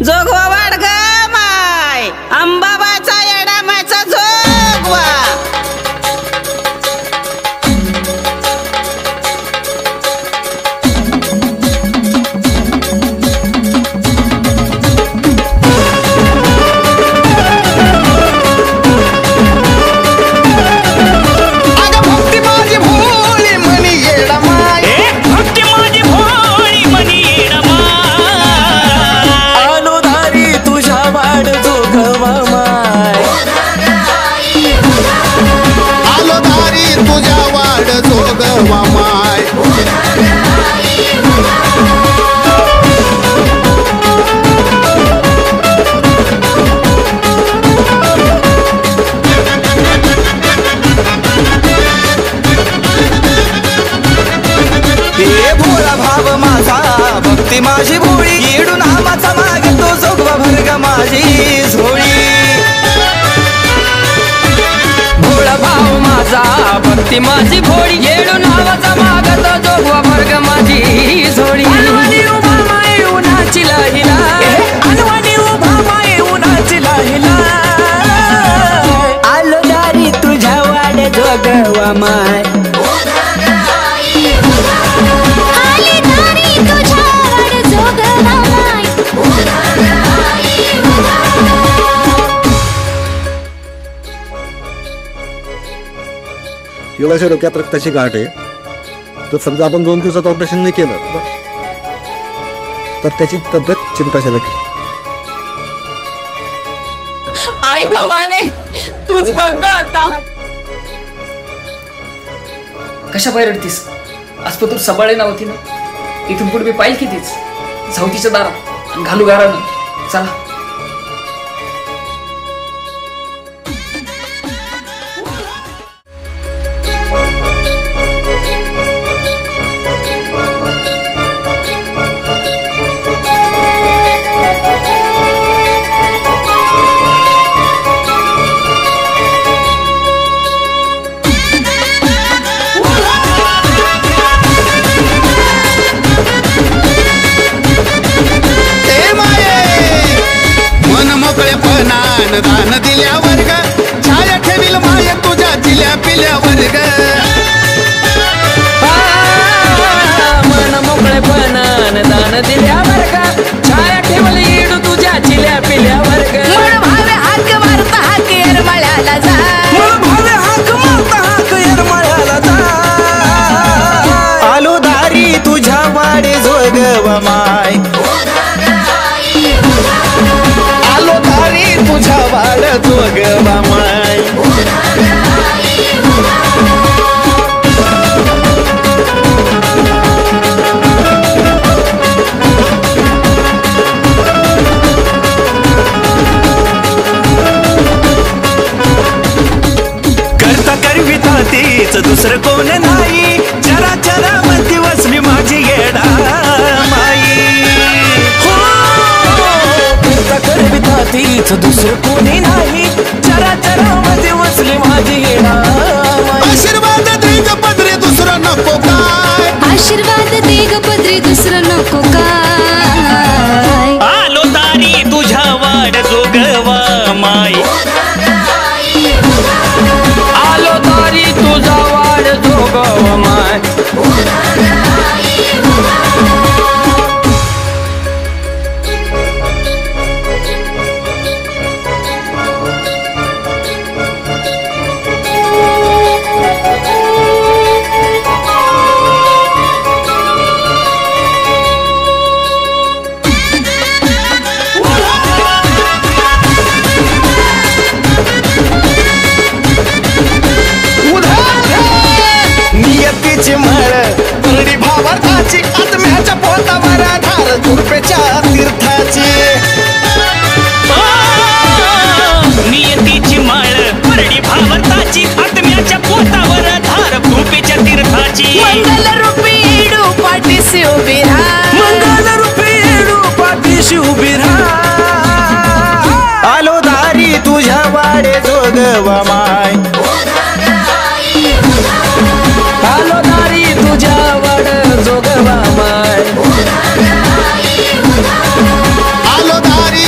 जोगवा वाढ ग माय अंबाबाचा येडामाचा जोगवा जोगवा माय हे भोळा भाव माझा भक्ती माझी भोळी येडू नामाचा मागतो जोगवा भरग माझी झोळी भोळा भाव माझा भक्ती माझी भोळी येडू नावाचा मागतो जोगवा भरग माझी झोळी अनवाणी उभा माय उन्हाची लाहिला अनवाणी उभा माय उन्हाची लाहिला आलो दारी तुझ्या वाड जोगवा माय एवढ्याशा डोक्यात रक्ताची गाठ आहे तर समजा आपण 2 दिवसात ऑपरेशन नाही केलं तर त्याची तब्येत चिंताजनक आहे. आई भवाने तूच बघ आता कशा बाहेर रडतीस आज तू सबाळे नव्हती ना इथून पुढे मी पाहिल कितीच जाऊ तिच्या दारात आणि घालू गारानं चला दान दिल्या वर्ग छाया ठेवील माय तुझ्या जिल्या पिल्या वर्ग मन मोकळेपणान दान दिल्या वर्ग छाया ठेवल येडू तुझ्या चिल्या पिल्या वर्ग भावे हाक मारता हाक येरमाळ्याला जा भावे हाक मारता हाक येरमाळ्याला जा आलो दारी तुझ्या वाडे जोगवा माय आलो दारी तुझ्या वाड जोगवा माय करता करविता तीच दुसरं कोण नाही चरा चरा मध्ये वसली माझी येडा माई हो करता करविता तीच दुसरं कोणी नाही चरा चरा मध्ये वसली माझी येडा माई आशीर्वाद दे ग पदरी दुसरं नको काय आशीर्वाद दे ग पदरी दुसरं नको काय आलो दारी तुझ्या वाड जोगवा माय आलो दारी तुझा वाड जोगवा माय नियतीची मळ तुरडी भावार्थाची आत्म्याच्या पोटावर आधार कृपेच्या तीर्थाची नियतीची मळ तुरडी भावार्थाची आत्म्याच्या पोटावर आधार कृपेच्या तीर्थाची मंगल रूपी येडू पाठीशी उभी राहा मंगल रूपी येडू पाठीशी उभी राहा आलो दारी तुझ्या वाडे जोगवा माय आलो दारी तुझ्या वाड जोगवा माय आलो दारी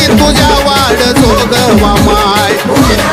उभा